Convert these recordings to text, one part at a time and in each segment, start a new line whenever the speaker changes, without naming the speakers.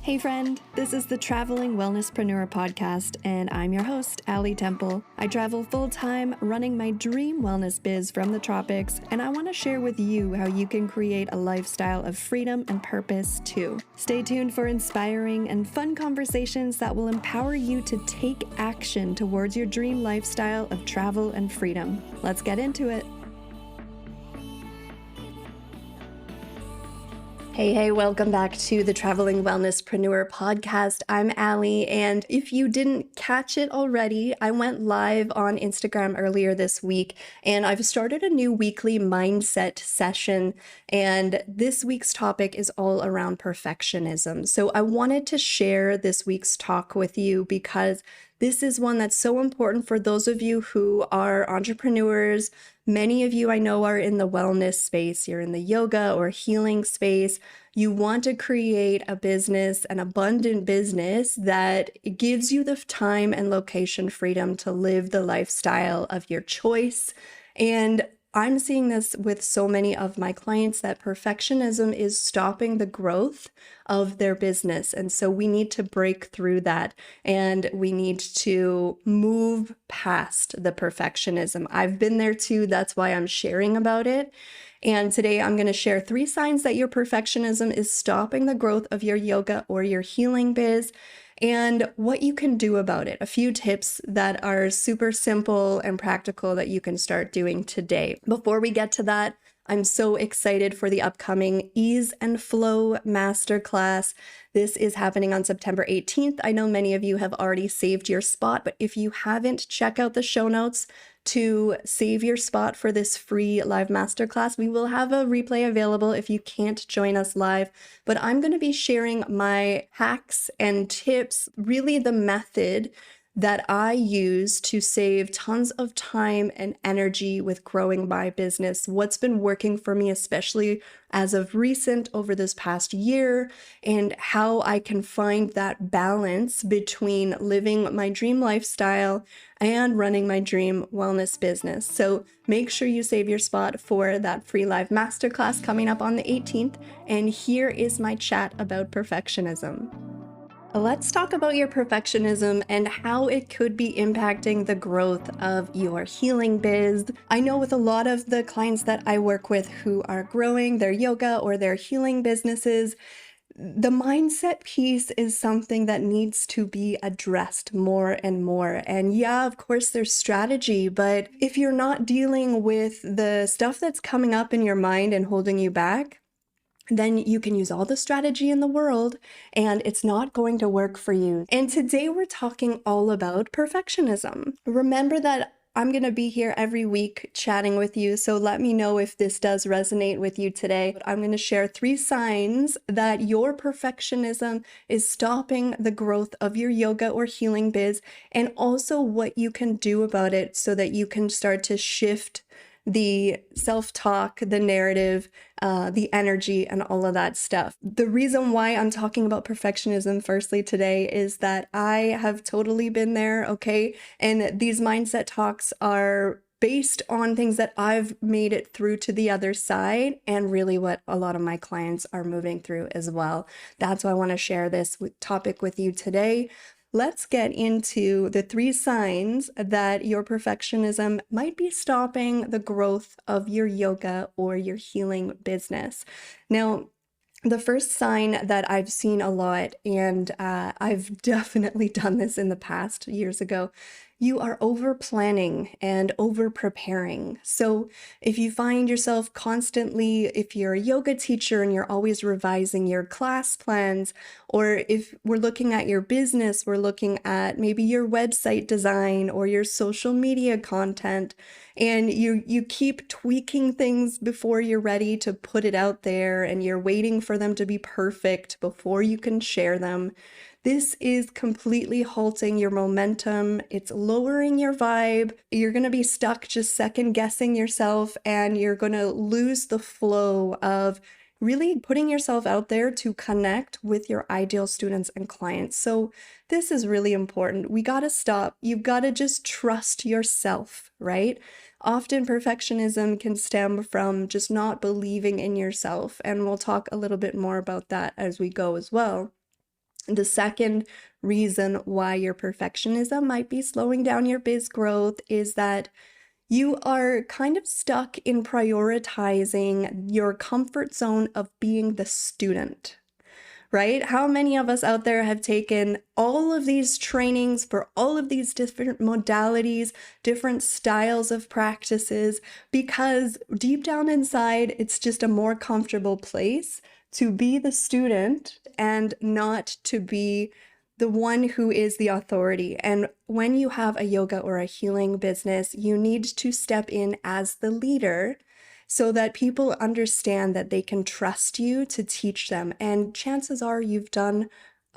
Hey friend, this is the Traveling Wellnesspreneur podcast, and I'm your host, Allie Temple. I travel full-time running my dream wellness biz from the tropics, and I want to share with you how you can create a lifestyle of freedom and purpose too. Stay tuned for inspiring and fun conversations that will empower you to take action towards your dream lifestyle of travel and freedom. Let's get into it. Hey, welcome back to the Traveling Wellnesspreneur podcast. I'm Allie, and if you didn't catch it already, I went live on Instagram earlier this week, and I've started a new weekly mindset session, and this week's topic is all around perfectionism. So I wanted to share this week's talk with you because this is one that's so important for those of you who are entrepreneurs. Many of you I know are in the wellness space. You're in the yoga or healing space. You want to create a business, an abundant business that gives you the time and location freedom to live the lifestyle of your choice. And I'm seeing this with so many of my clients that perfectionism is stopping the growth of their business. And so we need to break through that and we need to move past the perfectionism. I've been there too. That's why I'm sharing about it. And today I'm going to share 3 signs that your perfectionism is stopping the growth of your yoga or your healing biz, and what you can do about it. A few tips that are super simple and practical that you can start doing today. Before we get to that, I'm so excited for the upcoming Ease Flow Masterclass. This is happening on September 18th. I know many of you have already saved your spot, but if you haven't, check out the show notes to save your spot for this free live masterclass. We will have a replay available if you can't join us live, but I'm going to be sharing my hacks and tips, really the method that I use to save tons of time and energy with growing my business. What's been working for me, especially as of recent over this past year, and how I can find that balance between living my dream lifestyle and running my dream wellness business. So make sure you save your spot for that free live masterclass coming up on the 18th. And here is my chat about perfectionism. Let's talk about your perfectionism and how it could be impacting the growth of your healing biz. I know with a lot of the clients that I work with who are growing their yoga or their healing businesses, the mindset piece is something that needs to be addressed more and more. And yeah, of course, there's strategy, but if you're not dealing with the stuff that's coming up in your mind and holding you back, then you can use all the strategy in the world and it's not going to work for you. And today we're talking all about perfectionism. Remember that I'm going to be here every week chatting with you, so let me know if this does resonate with you today. I'm going to share 3 signs that your perfectionism is stopping the growth of your yoga or healing biz, and also what you can do about it so that you can start to shift the self-talk, the narrative, the energy, and all of that stuff. The reason why I'm talking about perfectionism firstly today is that I have totally been there, okay? And these mindset talks are based on things that I've made it through to the other side and really what a lot of my clients are moving through as well. That's why I want to share this topic with you today. Let's get into the 3 signs that your perfectionism might be stopping the growth of your yoga or your healing business. Now, the first sign that I've seen a lot, and I've definitely done this in the past years ago, you are over planning and over preparing. So if you find yourself constantly, if you're a yoga teacher and you're always revising your class plans, or if we're looking at your business, we're looking at maybe your website design or your social media content, and you keep tweaking things before you're ready to put it out there, and you're waiting for them to be perfect before you can share them. This is completely halting your momentum. It's lowering your vibe. You're going to be stuck just second guessing yourself, and you're going to lose the flow of really putting yourself out there to connect with your ideal students and clients. So this is really important. We got to stop. You've got to just trust yourself, right? Often perfectionism can stem from just not believing in yourself, and we'll talk a little bit more about that as we go as well. The second reason why your perfectionism might be slowing down your biz growth is that you are kind of stuck in prioritizing your comfort zone of being the student, right? How many of us out there have taken all of these trainings for all of these different modalities, different styles of practices, because deep down inside, it's just a more comfortable place to be the student and not to be the one who is the authority. And when you have a yoga or a healing business, you need to step in as the leader so that people understand that they can trust you to teach them. And chances are you've done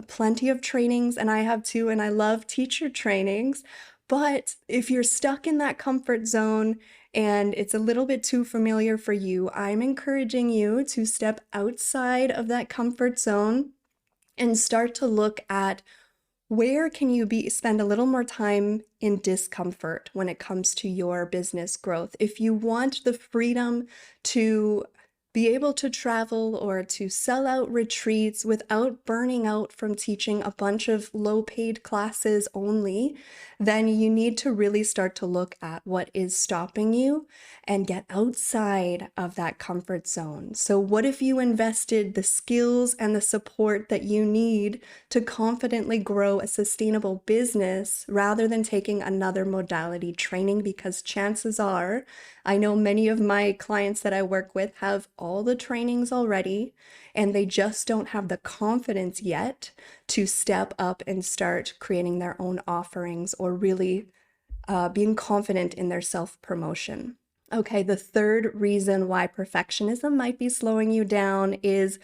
plenty of trainings, and I have too, and I love teacher trainings. But if you're stuck in that comfort zone and it's a little bit too familiar for you, I'm encouraging you to step outside of that comfort zone and start to look at where can you spend a little more time in discomfort when it comes to your business growth. If you want the freedom to be able to travel or to sell out retreats without burning out from teaching a bunch of low-paid classes only, then you need to really start to look at what is stopping you and get outside of that comfort zone. So what if you invested the skills and the support that you need to confidently grow a sustainable business rather than taking another modality training? Because chances are, I know many of my clients that I work with have all the trainings already, and they just don't have the confidence yet to step up and start creating their own offerings or really being confident in their self-promotion. Okay, the third reason why perfectionism might be slowing you down is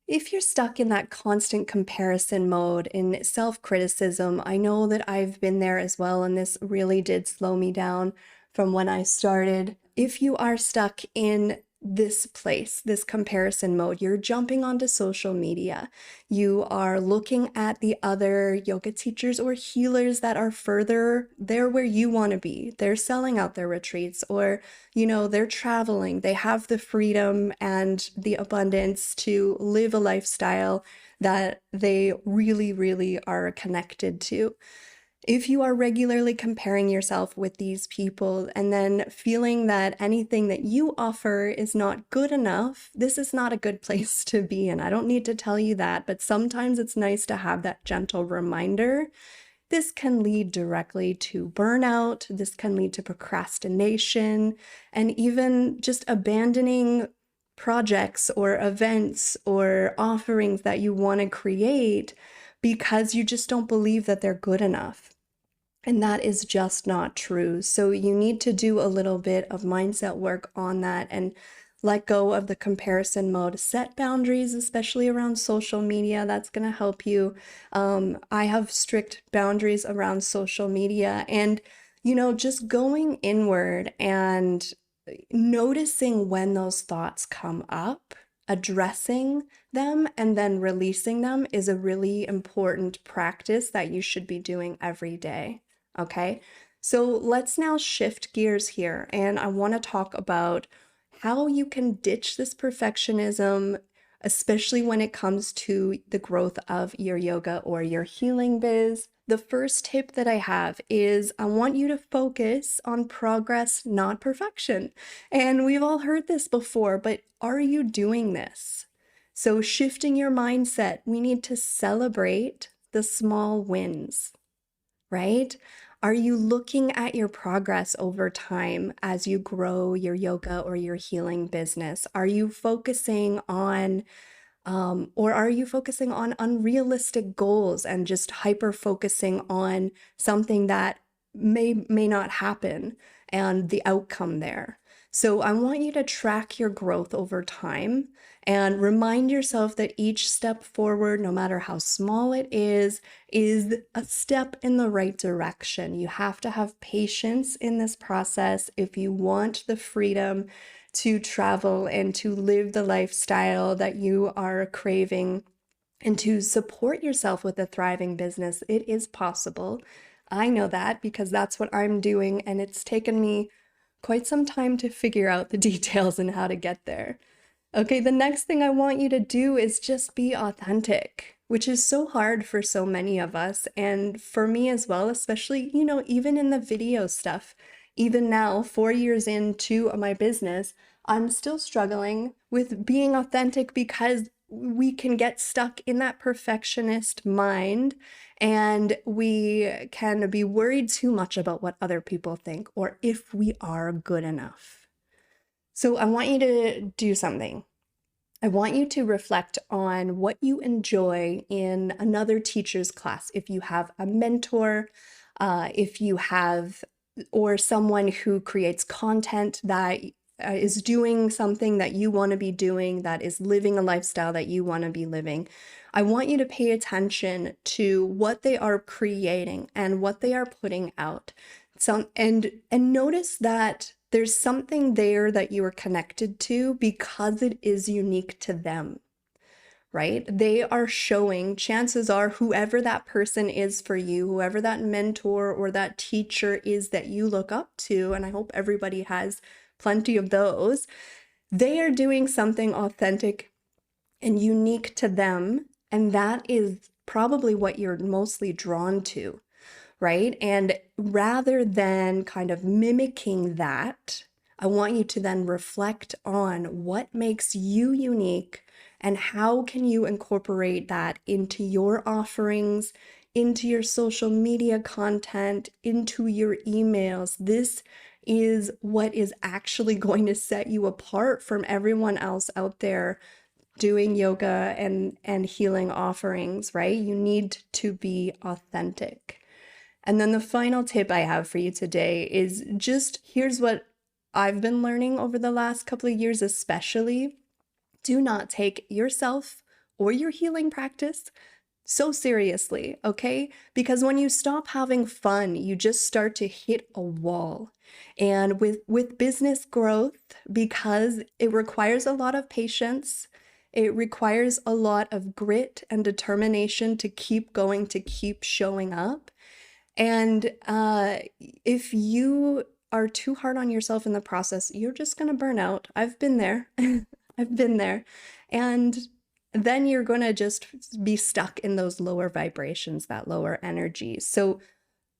if you're stuck in that constant comparison mode, in self-criticism. I know that I've been there as well, and this really did slow me down from when I started. If you are stuck in this place, this comparison mode, you're jumping onto social media, you are looking at the other yoga teachers or healers that are further there where you want to be. They're selling out their retreats, or they're traveling, they have the freedom and the abundance to live a lifestyle that they really, really are connected to. If you are regularly comparing yourself with these people and then feeling that anything that you offer is not good enough, this is not a good place to be in. I don't need to tell you that, but sometimes it's nice to have that gentle reminder. This can lead directly to burnout. This can lead to procrastination and even just abandoning projects or events or offerings that you want to create because you just don't believe that they're good enough. And that is just not true. So you need to do a little bit of mindset work on that and let go of the comparison mode. Set boundaries, especially around social media. That's going to help you. I have strict boundaries around social media, and just going inward and noticing when those thoughts come up, addressing them, and then releasing them is a really important practice that you should be doing every day. Okay, so let's now shift gears here, and I want to talk about how you can ditch this perfectionism, especially when it comes to the growth of your yoga or your healing biz. The first tip that I have is I want you to focus on progress, not perfection. And we've all heard this before, but are you doing this? So shifting your mindset, we need to celebrate the small wins, right? Are you looking at your progress over time as you grow your yoga or your healing business? Are you focusing on or are you focusing on unrealistic goals and just hyper focusing on something that may not happen and the outcome there? So I want you to track your growth over time and remind yourself that each step forward, no matter how small it is a step in the right direction. You have to have patience in this process if you want the freedom to travel and to live the lifestyle that you are craving and to support yourself with a thriving business. It is possible. I know that because that's what I'm doing, and it's taken me quite some time to figure out the details and how to get there. Okay, the next thing I want you to do is just be authentic, which is so hard for so many of us. And for me as well, especially, even in the video stuff, even now, 4 years into my business, I'm still struggling with being authentic because we can get stuck in that perfectionist mind and we can be worried too much about what other people think or if we are good enough. So I want you to do something. I want you to reflect on what you enjoy in another teacher's class. If you have a mentor, if you have, or someone who creates content that is doing something that you want to be doing, that is living a lifestyle that you want to be living. I want you to pay attention to what they are creating and what they are putting out. And notice that there's something there that you are connected to because it is unique to them, right? They are showing, chances are, whoever that person is for you, whoever that mentor or that teacher is that you look up to, and I hope everybody has plenty of those, they are doing something authentic and unique to them, and that is probably what you're mostly drawn to. Right? And rather than kind of mimicking that, I want you to then reflect on what makes you unique and how can you incorporate that into your offerings, into your social media content, into your emails. This is what is actually going to set you apart from everyone else out there doing yoga and healing offerings, right? You need to be authentic. And then the final tip I have for you today is just here's what I've been learning over the last couple of years, especially. Do not take yourself or your healing practice so seriously, okay? Because when you stop having fun, you just start to hit a wall. And with business growth, because it requires a lot of patience, it requires a lot of grit and determination to keep going, to keep showing up. And if you are too hard on yourself in the process, you're just going to burn out. I've been there. I've been there. And then you're going to just be stuck in those lower vibrations, that lower energy. So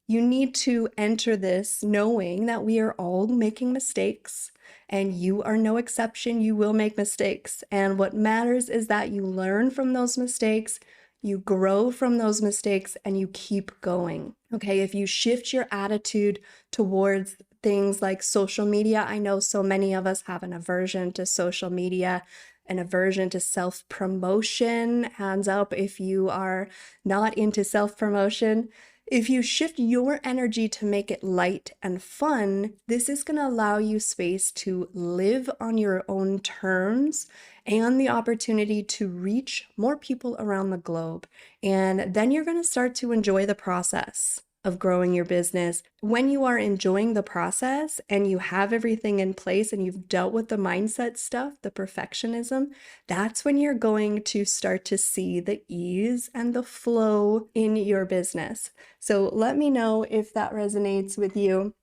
you need to enter this knowing that we are all making mistakes and you are no exception. You will make mistakes. And what matters is that you learn from those mistakes, you grow from those mistakes, and you keep going. Okay, if you shift your attitude towards things like social media, I know so many of us have an aversion to social media, an aversion to self-promotion. Hands up if you are not into self-promotion. If you shift your energy to make it light and fun, this is going to allow you space to live on your own terms and the opportunity to reach more people around the globe. And then you're going to start to enjoy the process of growing your business. When you are enjoying the process and you have everything in place and you've dealt with the mindset stuff, the perfectionism, that's when you're going to start to see the ease and the flow in your business. So let me know if that resonates with you.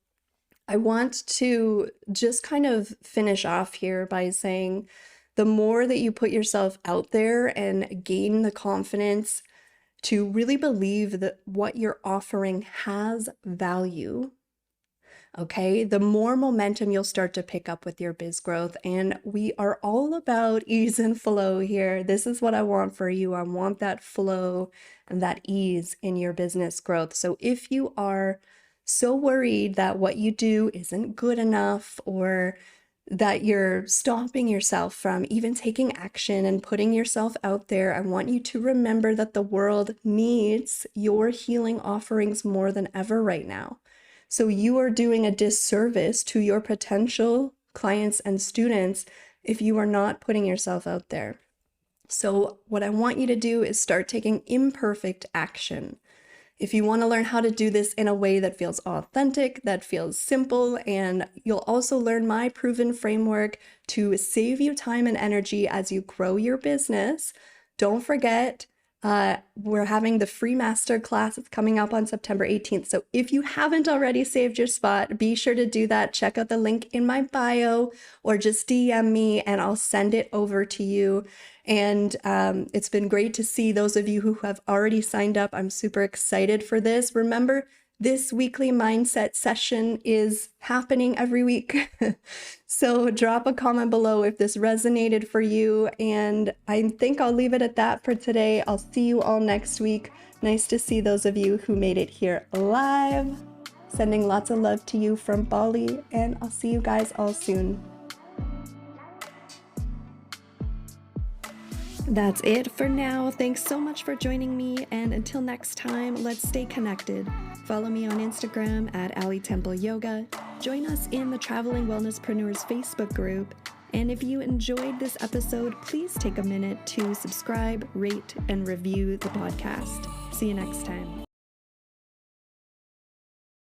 I want to just kind of finish off here by saying the more that you put yourself out there and gain the confidence to really believe that what you're offering has value, okay, the more momentum you'll start to pick up with your biz growth. And we are all about ease and flow here. This is what I want for you. I want that flow and that ease in your business growth. So if you are so worried that what you do isn't good enough, or that you're stopping yourself from even taking action and putting yourself out there, I want you to remember that the world needs your healing offerings more than ever right now. So you are doing a disservice to your potential clients and students if you are not putting yourself out there. So what I want you to do is start taking imperfect action. If you want to learn how to do this in a way that feels authentic, that feels simple, and you'll also learn my proven framework to save you time and energy as you grow your business, don't forget, We're having the free masterclass. It's coming up on September 18th. So if you haven't already saved your spot, be sure to do that. Check out the link in my bio or just DM me and I'll send it over to you. And it's been great to see those of you who have already signed up. I'm super excited for this. Remember, this weekly mindset session is happening every week. So drop a comment below if this resonated for you. And I think I'll leave it at that for today. I'll see you all next week. Nice to see those of you who made it here live. Sending lots of love to you from Bali, and I'll see you guys all soon. That's it for now. Thanks so much for joining me, and until next time, let's stay connected. Follow me on Instagram at Ali Temple Yoga. Join us in the Traveling Wellnesspreneurs Facebook group. And if you enjoyed this episode, please take a minute to subscribe, rate, and review the podcast. See you next time.